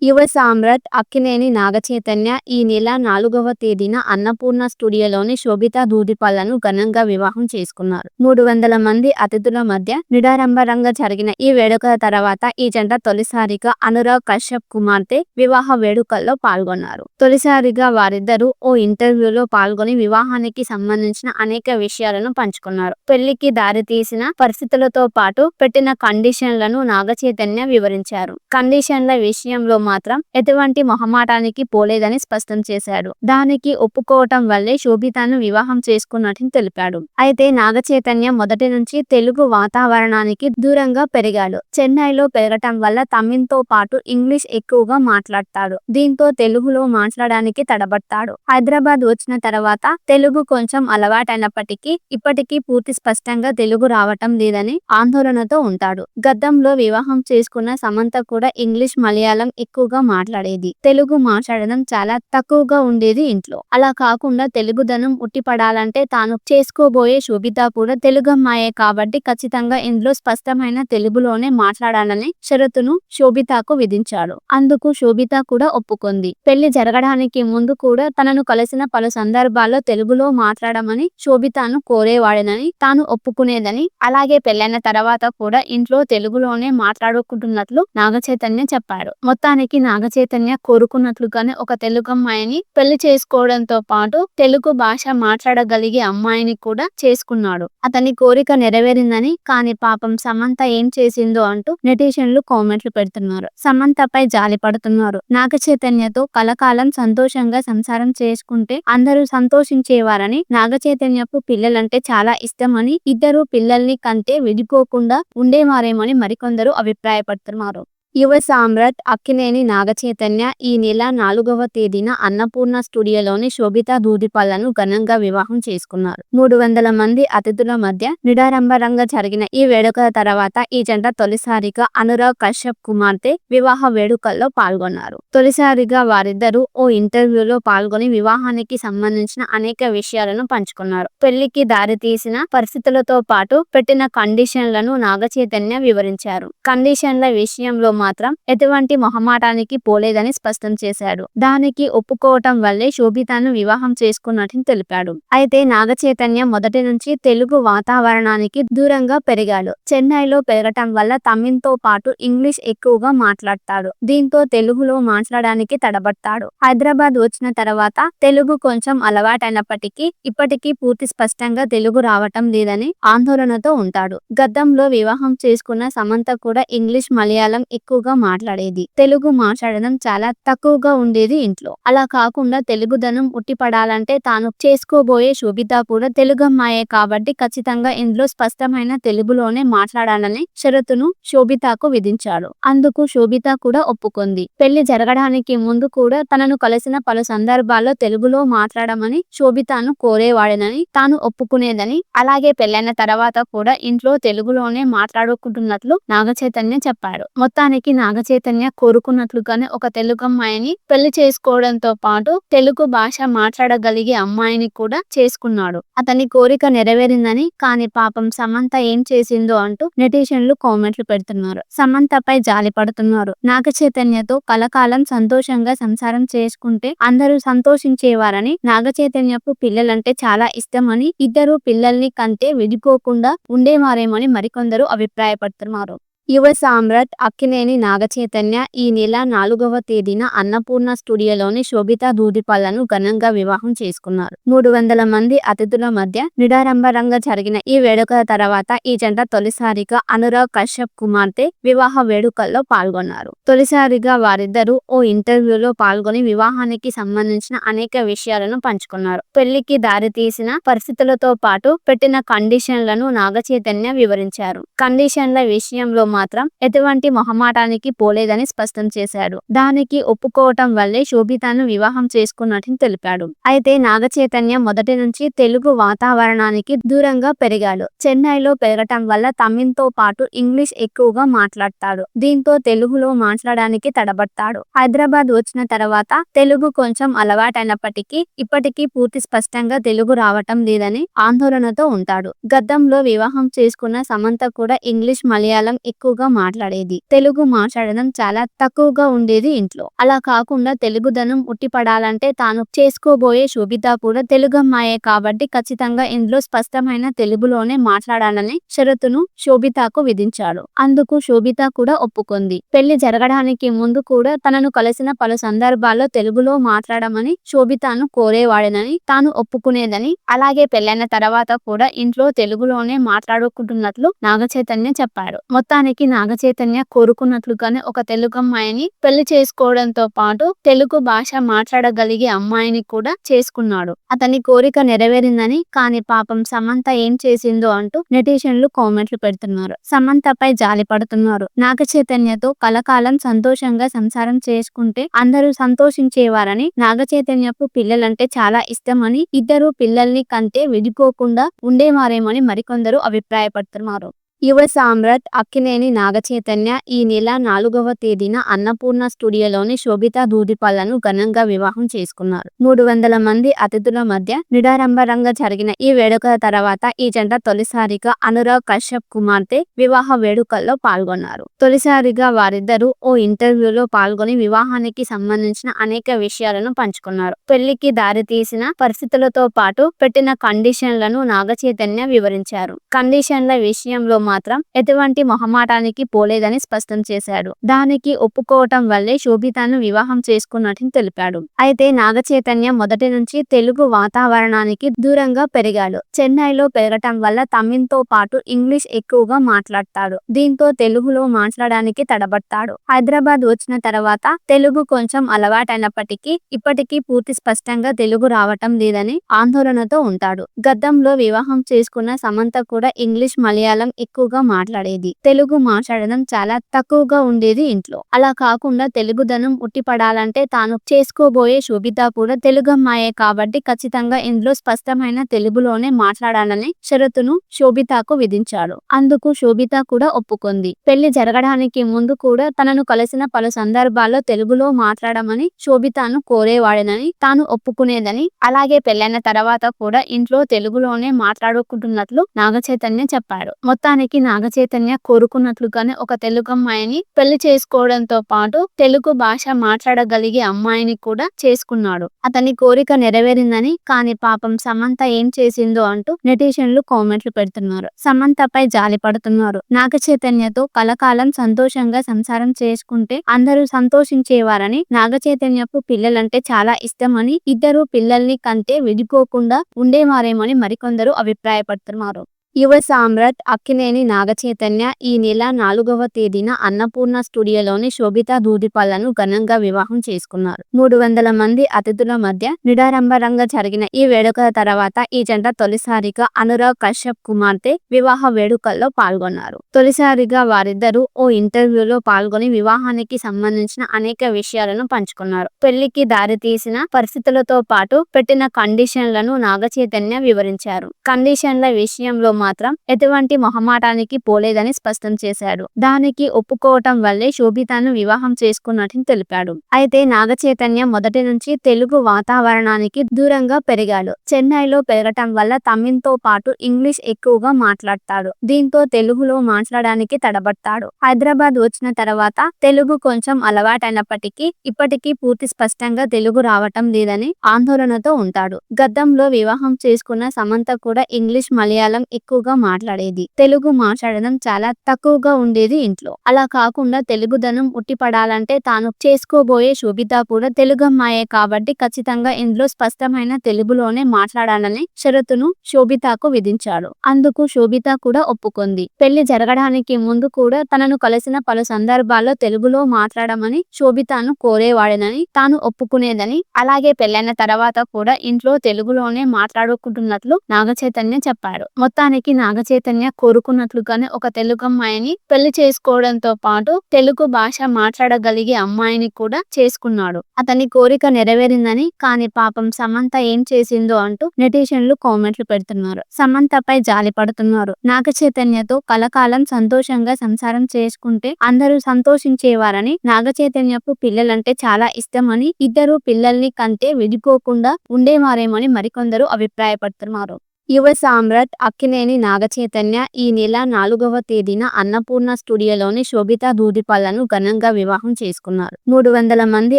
యువ సామ్రాట్ అక్కినేని నాగచైతన్య ఈ నెల 4వ తేదీన అన్నపూర్ణ స్టూడియోలోని శోభితా ధూళిపాలను ఘనంగా వివాహం చేసుకున్నారు. 300 మంది అతిథుల మధ్య నిడారంభరంగా జరిగిన ఈ వేడుకల తర్వాత ఈ జంట తొలిసారిగా అనురాగ్ కశ్యప్ కుమార్తె వివాహ వేడుకల్లో పాల్గొన్నారు. తొలిసారిగా వారిద్దరూ ఓ ఇంటర్వ్యూలో పాల్గొని వివాహానికి సంబంధించిన అనేక విషయాలను పంచుకున్నారు. పెళ్లికి దారితీసిన పరిస్థితులతో పాటు పెట్టిన కండిషన్లను నాగచైతన్య వివరించారు. కండిషన్ల విషయంలో మాత్రం ఎటువంటి మొహమాటానికి పోలేదని స్పష్టం చేశాడు. దానికి ఒప్పుకోవటం వల్లే శోభితను వివాహం చేసుకున్నట్లు తెలిపాడు. అయితే నాగచైతన్య మొదటి నుంచి తెలుగు వాతావరణానికి దూరంగా పెరిగాడు. చెన్నైలో పెరగటం వల్ల తమిళ్తో పాటు ఇంగ్లీష్ ఎక్కువగా మాట్లాడతాడు. దీంతో తెలుగులో మాట్లాడడానికి తడబడతాడు. హైదరాబాద్ వచ్చిన తర్వాత తెలుగు కొంచెం అలవాటైనప్పటికీ ఇప్పటికీ పూర్తి స్పష్టంగా తెలుగు రావటం లేదని ఆందోళనతో ఉంటాడు. గతంలో వివాహం చేసుకున్న సమంత కూడా ఇంగ్లీష్ మలయాళం ఎక్కువగా మాట్లాడేది. తెలుగు మాట్లాడడం చాలా తక్కువగా ఉండేది ఇంట్లో. అలా కాకుండా తెలుగుదనం ఉట్టిపడాలంటే తాను చేసుకోబోయే శోభిత కూడా తెలుగమ్మాయే కాబట్టి ఖచ్చితంగా ఇందులో స్పష్టమైన తెలుగులోనే మాట్లాడాలని షరతును శోభితకు విధించాడు. అందుకు శోభిత కూడా ఒప్పుకుంది. పెళ్లి జరగడానికి ముందు కూడా తనను కలిసిన పలు సందర్భాల్లో తెలుగులో మాట్లాడమని శోభితను కోరేవాడనని, తాను ఒప్పుకునేదని, అలాగే పెళ్లైన తర్వాత కూడా ఇంట్లో తెలుగులోనే మాట్లాడుకుంటున్నట్లు నాగచైతన్య చెప్పాడు. మొత్తానికి నాగచైతన్య కోరుకున్నట్లుగానే ఒక తెలుగమ్మాయిని పెళ్లి చేసుకోవడంతో పాటు తెలుగు భాష మాట్లాడగలిగే అమ్మాయిని కూడా చేసుకున్నాడు. అతని కోరిక నెరవేరిందని, కానీ పాపం సమంత ఏం చేసిందో అంటూ నెటిజన్లు కామెంట్లు పెడుతున్నారు. సమంతపై జాలి పడుతున్నారు. నాగచైతన్యతో కలకాలం సంతోషంగా సంసారం చేసుకుంటే అందరూ సంతోషించేవారని, నాగచైతన్యకు పిల్లలంటే చాలా ఇష్టమని, ఇద్దరు పిల్లల్ని కంటే విడిపోకుండా ఉండేవారేమని మరికొందరు అభిప్రాయపడుతున్నారు. యువ సామ్రాట్ అక్కినేని నాగచైతన్య ఈ నెల 4వ తేదీన అన్నపూర్ణ స్టూడియోలోని శోభితా ధూళిపాలను ఘనంగా వివాహం చేసుకున్నారు. 300 మంది అతిథుల మధ్య నిడారంభరంగా జరిగిన ఈ వేడుకల తర్వాత ఈ జంట తొలిసారిగా అనురాగ్ కశ్యప్ కుమార్తె వివాహ వేడుకల్లో పాల్గొన్నారు. తొలిసారిగా వారిద్దరూ ఓ ఇంటర్వ్యూలో పాల్గొని వివాహానికి సంబంధించిన అనేక విషయాలను పంచుకున్నారు. పెళ్లికి దారితీసిన పరిస్థితులతో పాటు పెట్టిన కండిషన్లను నాగచైతన్య వివరించారు. కండిషన్ల విషయంలో మాత్రం ఎటువంటి మొహమాటానికి పోలేదని స్పష్టం చేశాడు. దానికి ఒప్పుకోవటం వల్లే శోభితను వివాహం చేసుకున్నట్లు తెలిపాడు. అయితే నాగచైతన్య మొదటి నుంచి తెలుగు వాతావరణానికి దూరంగా పెరిగాడు. చెన్నైలో పెరగటం వల్ల తమిళ్తో పాటు ఇంగ్లీష్ ఎక్కువగా మాట్లాడతాడు. దీంతో తెలుగులో మాట్లాడడానికి తడబడతాడు. హైదరాబాద్ వచ్చిన తర్వాత తెలుగు కొంచెం అలవాటైనప్పటికీ ఇప్పటికీ పూర్తి స్పష్టంగా తెలుగు రావటం లేదని ఆందోళనతో ఉంటాడు. గతంలో వివాహం చేసుకున్న సమంత కూడా ఇంగ్లీష్ మలయాళం ఎక్కువగా మాట్లాడేది. తెలుగు మాట్లాడడం చాలా తక్కువగా ఉండేది ఇంట్లో. అలా కాకుండా తెలుగుదనం ఉట్టిపడాలంటే తాను చేసుకోబోయే శోభిత కూడా తెలుగమ్మాయే కాబట్టి ఖచ్చితంగా ఇందులో స్పష్టమైన తెలుగులోనే మాట్లాడాలని షరతును శోభితకు విధించాడు. అందుకు శోభిత కూడా ఒప్పుకుంది. పెళ్లి జరగడానికి ముందు కూడా తనను కలిసిన పలు సందర్భాల్లో తెలుగులో మాట్లాడమని శోభితను కోరేవాడనని, తాను ఒప్పుకునేదని, అలాగే పెళ్లైన తర్వాత కూడా ఇంట్లో తెలుగులోనే మాట్లాడుకుంటున్నట్లు నాగచైతన్య చెప్పాడు. మొత్తానికి నాగచైతన్య కోరుకున్నట్లుగానే ఒక తెలుగమ్మాయిని పెళ్లి చేసుకోవడంతో పాటు తెలుగు భాష మాట్లాడగలిగే అమ్మాయిని కూడా చేసుకున్నాడు. అతని కోరిక నెరవేరిందని, కానీ పాపం సమంత ఏం చేసిందో అంటూ నెటిజన్లు కామెంట్లు పెడుతున్నారు. సమంతపై జాలి పడుతున్నారు. నాగచైతన్యతో కలకాలం సంతోషంగా సంసారం చేసుకుంటే అందరూ సంతోషించేవారని, నాగచైతన్యకు పిల్లలంటే చాలా ఇష్టమని, ఇద్దరు పిల్లల్ని కంటే విడిపోకుండా ఉండేవారేమని మరికొందరు అభిప్రాయపడుతున్నారు. యువ సామ్రాట్ అక్కినేని నాగచైతన్య ఈ నెల 4వ తేదీన అన్నపూర్ణ స్టూడియోలోని శోభితా ధూళిపాలను ఘనంగా వివాహం చేసుకున్నారు. 300 మంది అతిథుల మధ్య నిడారంభరంగా జరిగిన ఈ వేడుకల తర్వాత ఈ జంట తొలిసారిగా అనురాగ్ కశ్యప్ కుమార్తె వివాహ వేడుకల్లో పాల్గొన్నారు. తొలిసారిగా వారిద్దరూ ఓ ఇంటర్వ్యూలో పాల్గొని వివాహానికి సంబంధించిన అనేక విషయాలను పంచుకున్నారు. పెళ్లికి దారితీసిన పరిస్థితులతో పాటు పెట్టిన కండిషన్లను నాగచైతన్య వివరించారు. కండిషన్ల విషయంలో మాత్రం ఎటువంటి మొహమాటానికి పోలేదని స్పష్టం చేశాడు. దానికి ఒప్పుకోవటం వల్లే శోభితను వివాహం చేసుకున్నట్లు తెలిపాడు. అయితే నాగచైతన్య మొదటి నుంచి తెలుగు వాతావరణానికి దూరంగా పెరిగాడు. చెన్నైలో పెరగటం వల్ల తమిళ్తో పాటు ఇంగ్లీష్ ఎక్కువగా మాట్లాడతాడు. దీంతో తెలుగులో మాట్లాడడానికి తడబడతాడు. హైదరాబాద్ వచ్చిన తర్వాత తెలుగు కొంచెం అలవాటైనప్పటికీ ఇప్పటికీ పూర్తి స్పష్టంగా తెలుగు రావటం లేదని ఆందోళనతో ఉంటాడు. గతంలో వివాహం చేసుకున్న సమంత కూడా ఇంగ్లీష్ మలయాళం ఎక్కువ ఎక్కువగా మాట్లాడేది. తెలుగు మాట్లాడడం చాలా తక్కువగా ఉండేది ఇంట్లో. అలా కాకుండా తెలుగుదనం ఉట్టిపడాలంటే తాను చేసుకోబోయే శోభిత కూడా తెలుగమ్మాయే కాబట్టి ఖచ్చితంగా ఇందులో స్పష్టమైన తెలుగులోనే మాట్లాడాలని షరతును శోభితకు విధించాడు. అందుకు శోభిత కూడా ఒప్పుకుంది. పెళ్లి జరగడానికి ముందు కూడా తనను కలిసిన పలు సందర్భాల్లో తెలుగులో మాట్లాడమని శోభితను కోరేవాడనని, తాను ఒప్పుకునేదని, అలాగే పెళ్లైన తర్వాత కూడా ఇంట్లో తెలుగులోనే మాట్లాడుకుంటున్నట్లు నాగచైతన్య చెప్పాడు. మొత్తానికి నాగచైతన్య కోరుకున్నట్లుగానే ఒక తెలుగమ్మాయిని పెళ్లి చేసుకోవడంతో పాటు తెలుగు భాష మాట్లాడగలిగే అమ్మాయిని కూడా చేసుకున్నాడు. అతని కోరిక నెరవేరిందని, కానీ పాపం సమంత ఏం చేసిందో అంటూ నెటిజన్లు కామెంట్లు పెడుతున్నారు. సమంతపై జాలి పడుతున్నారు. నాగచైతన్యతో కలకాలం సంతోషంగా సంసారం చేసుకుంటే అందరూ సంతోషించేవారని, నాగచైతన్యకు పిల్లలంటే చాలా ఇష్టమని, ఇద్దరు పిల్లల్ని కంటే విడిపోకుండా ఉండేవారేమని మరికొందరు అభిప్రాయపడుతున్నారు. యువ సామ్రాట్ అక్కినేని నాగచైతన్య ఈ నెల 4వ తేదీన అన్నపూర్ణ స్టూడియోలోని శోభిత దూదిపల్లను ఘనంగా వివాహం చేసుకున్నారు. 300 మంది అతిథుల మధ్య నిడారంభరంగా జరిగిన ఈ వేడుకల తర్వాత ఈ జంట తొలిసారిగా అనురాగ్ కశ్యప్ కుమార్తె వివాహ వేడుకల్లో పాల్గొన్నారు. తొలిసారిగా వారిద్దరూ ఓ ఇంటర్వ్యూలో పాల్గొని వివాహానికి సంబంధించిన అనేక విషయాలను పంచుకున్నారు. పెళ్లికి దారితీసిన పరిస్థితులతో పాటు పెట్టిన కండిషన్లను నాగచైతన్య వివరించారు. కండిషన్ల విషయంలో మాత్రం ఎటువంటి మొహమాటానికి పోలేదని స్పష్టం చేశాడు. దానికి ఒప్పుకోవటం వల్లే శోభితను వివాహం చేసుకున్నట్టు తెలిపాడు. అయితే నాగచైతన్య మొదటి నుంచి తెలుగు వాతావరణానికి దూరంగా పెరిగాడు. చెన్నైలో పెరగటం వల్ల తమిళ్తో పాటు ఇంగ్లీష్ ఎక్కువగా మాట్లాడతాడు. దీంతో తెలుగులో మాట్లాడడానికి తడబడతాడు. హైదరాబాద్ వచ్చిన తర్వాత తెలుగు కొంచెం అలవాటైనప్పటికీ ఇప్పటికీ పూర్తి స్పష్టంగా తెలుగు రావటం లేదని ఆందోళనతో ఉంటాడు. గతంలో వివాహం చేసుకున్న సమంత కూడా ఇంగ్లీష్, మలయాళం ఎక్కువగా మాట్లాడేది. తెలుగు మాట్లాడడం చాలా తక్కువగా ఉండేది ఇంట్లో. అలా కాకుండా తెలుగుదనం ఉట్టిపడాలంటే తాను చేసుకోబోయే శోభిత కూడా తెలుగమ్మాయే కాబట్టి ఖచ్చితంగా ఇందులో స్పష్టమైన తెలుగులోనే మాట్లాడాలని షరతును శోభితకు విధించాడు. అందుకు శోభిత కూడా ఒప్పుకుంది. పెళ్లి జరగడానికి ముందు కూడా తనను కలిసిన పలు సందర్భాల్లో తెలుగులో మాట్లాడమని శోభితను కోరేవాడనని, తాను ఒప్పుకునేదని, అలాగే పెళ్లైన తర్వాత కూడా ఇంట్లో తెలుగులోనే మాట్లాడుకుంటున్నట్లు నాగచైతన్య చెప్పాడు. మొత్తానికి నాగచైతన్య కోరుకున్నట్లుగానే ఒక తెలుగమ్మాయిని పెళ్లి చేసుకోవడంతో పాటు తెలుగు భాష మాట్లాడగలిగే అమ్మాయిని కూడా చేసుకున్నాడు. అతని కోరిక నెరవేరిందని, కానీ పాపం సమంత ఏం చేసిందో అంటూ నెటిజన్లు కామెంట్లు పెడుతున్నారు. సమంతపై జాలి పడుతున్నారు. నాగచైతన్యతో కలకాలం సంతోషంగా సంసారం చేసుకుంటే అందరూ సంతోషించేవారని, నాగచైతన్యకు పిల్లలంటే చాలా ఇష్టమని, ఇద్దరు పిల్లల్ని కంటే విడిపోకుండా ఉండేవారేమని మరికొందరు అభిప్రాయపడుతున్నారు. యువ సామ్రాట్ అక్కినేని నాగచైతన్య ఈ నెల 4వ తేదీన అన్నపూర్ణ స్టూడియోలోని శోభిత దూదిపల్లను ఘనంగా వివాహం చేసుకున్నారు. 300 మంది అతిథుల మధ్య నిడారంభరంగా జరిగిన ఈ వేడుకల తర్వాత ఈ జంట తొలిసారిగా అనురాగ్ కశ్యప్ కుమార్తె వివాహ వేడుకల్లో పాల్గొన్నారు. తొలిసారిగా వారిద్దరూ ఓ ఇంటర్వ్యూలో పాల్గొని వివాహానికి సంబంధించిన అనేక విషయాలను పంచుకున్నారు. పెళ్లికి దారితీసిన పరిస్థితులతో పాటు పెట్టిన కండిషన్లను నాగచైతన్య వివరించారు. కండిషన్ల విషయంలో మాత్రం ఎటువంటి మొహమాటానికి పోలేదని స్పష్టం చేశాడు. దానికి ఒప్పుకోవటం వల్లే శోభితను వివాహం చేసుకున్నట్టు తెలిపాడు. అయితే నాగచైతన్య మొదటి నుంచి తెలుగు వాతావరణానికి దూరంగా పెరిగాడు. చెన్నైలో పెరగటం వల్ల తమిళ్తో పాటు ఇంగ్లీష్ ఎక్కువగా మాట్లాడతాడు. దీంతో తెలుగులో మాట్లాడడానికి తడబడతాడు. హైదరాబాద్ వచ్చిన తర్వాత తెలుగు కొంచెం అలవాటైనప్పటికీ ఇప్పటికీ పూర్తి స్పష్టంగా తెలుగు రావటం లేదని ఆందోళనతో ఉంటాడు. గతంలో వివాహం చేసుకున్న సమంత కూడా ఇంగ్లీష్, మలయాళం ఎక్కువగా మాట్లాడేది. తెలుగు మాట్లాడడం చాలా తక్కువగా ఉండేది ఇంట్లో. అలా కాకుండా తెలుగుదనం ఉట్టిపడాలంటే తాను చేసుకోబోయే శోభిత కూడా తెలుగమ్మాయే కాబట్టి ఖచ్చితంగా ఇందులో స్పష్టమైన తెలుగులోనే మాట్లాడాలని షరతును శోభితకు విధించాడు. అందుకు శోభిత కూడా ఒప్పుకుంది. పెళ్లి జరగడానికి ముందు కూడా తనను కలిసిన పలు సందర్భాల్లో తెలుగులో మాట్లాడమని శోభితను కోరేవాడనని, తాను ఒప్పుకునేదని, అలాగే పెళ్లైన తర్వాత కూడా ఇంట్లో తెలుగులోనే మాట్లాడుకుంటున్నట్లు నాగచైతన్య చెప్పాడు. మొత్తానికి నాగచైతన్య కోరుకున్నట్లుగానే ఒక తెలుగమ్మాయిని పెళ్లి చేసుకోవడంతో పాటు తెలుగు భాష మాట్లాడగలిగే అమ్మాయిని కూడా చేసుకున్నాడు. అతని కోరిక నెరవేరిందని, కానీ పాపం సమంత ఏం చేసిందో అంటూ నెటిజన్లు కామెంట్లు పెడుతున్నారు. సమంతపై జాలి పడుతున్నారు. నాగచైతన్యతో కలకాలం సంతోషంగా సంసారం చేసుకుంటే అందరూ సంతోషించేవారని, నాగచైతన్యకు పిల్లలంటే చాలా ఇష్టమని, ఇద్దరు పిల్లల్ని కంటే విడిపోకుండా ఉండేవారేమని మరికొందరు అభిప్రాయపడుతున్నారు. యువ సామ్రాట్ అక్కినేని నాగచైతన్య ఈ నెల 4వ తేదీన అన్నపూర్ణ స్టూడియోలోని శోభితా ధూళిపాలను ఘనంగా వివాహం చేసుకున్నారు. 300 మంది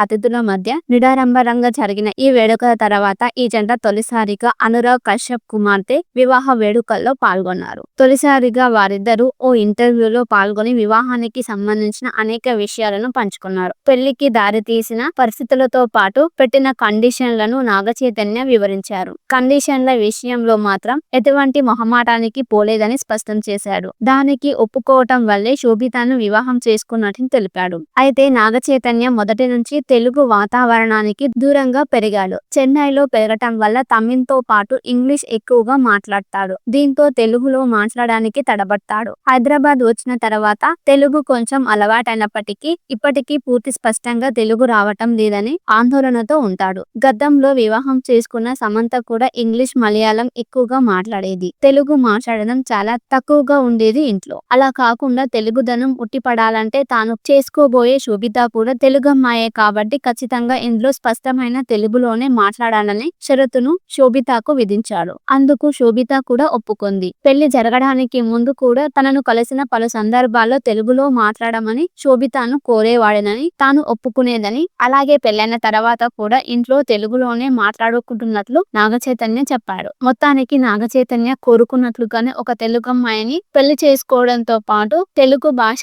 అతిథుల మధ్య నిడారంబరంగా జరిగిన ఈ వేడుకల తర్వాత ఈ జంట తొలిసారిగా అనురాగ్ కశ్యప్ కుమార్తె వివాహ వేడుకల్లో పాల్గొన్నారు. తొలిసారిగా వారిద్దరూ ఓ ఇంటర్వ్యూలో పాల్గొని వివాహానికి సంబంధించిన అనేక విషయాలను పంచుకున్నారు. పెళ్లికి దారితీసిన పరిస్థితులతో పాటు పెట్టిన కండిషన్లను నాగచైతన్య వివరించారు. కండిషన్ల విషయంలో మాత్రం ఎటువంటి మొహమాటానికి పోలేదని స్పష్టం చేశాడు. దానికి ఒప్పుకోవటం వల్లే శోభితను వివాహం చేసుకున్నట్టు తెలిపాడు. అయితే నాగచైతన్య మొదటి నుంచి తెలుగు వాతావరణానికి దూరంగా పెరిగాడు. చెన్నైలో పెరగటం వల్ల తమిళ్తో పాటు ఇంగ్లీష్ ఎక్కువగా మాట్లాడతాడు. దీంతో తెలుగులో మాట్లాడడానికి తడబడతాడు. హైదరాబాద్ వచ్చిన తర్వాత తెలుగు కొంచెం అలవాటైనప్పటికీ ఇప్పటికీ పూర్తి స్పష్టంగా తెలుగు రావటం లేదని ఆందోళనతో ఉంటాడు. గతంలో వివాహం చేసుకున్న సమంత కూడా ఇంగ్లీష్ మలయాళం ఎక్కువగా మాట్లాడేది. తెలుగు మాట్లాడడం చాలా తక్కువగా ఉండేది ఇంట్లో. అలా కాకుండా తెలుగుదనం ఉట్టిపడాలంటే తాను చేసుకోబోయే శోభిత కూడా తెలుగమ్మాయే కాబట్టి ఖచ్చితంగా ఇందులో స్పష్టమైన తెలుగులోనే మాట్లాడాలని షరతును శోభితకు విధించాడు. అందుకు శోభిత కూడా ఒప్పుకుంది. పెళ్లి జరగడానికి ముందు కూడా తనను కలిసిన పలు సందర్భాల్లో తెలుగులో మాట్లాడమని శోభితను కోరేవాడనని, తాను ఒప్పుకునేదని, అలాగే పెళ్లైన తర్వాత కూడా ఇంట్లో తెలుగులోనే మాట్లాడుకుంటున్నట్లు నాగచైతన్య చెప్పాడు. మొత్తానికి నాగచైతన్య కోరుకున్నట్లుగానే ఒక తెలుగమ్మాయిని పెళ్లి చేసుకోవడంతో పాటు తెలుగు భాష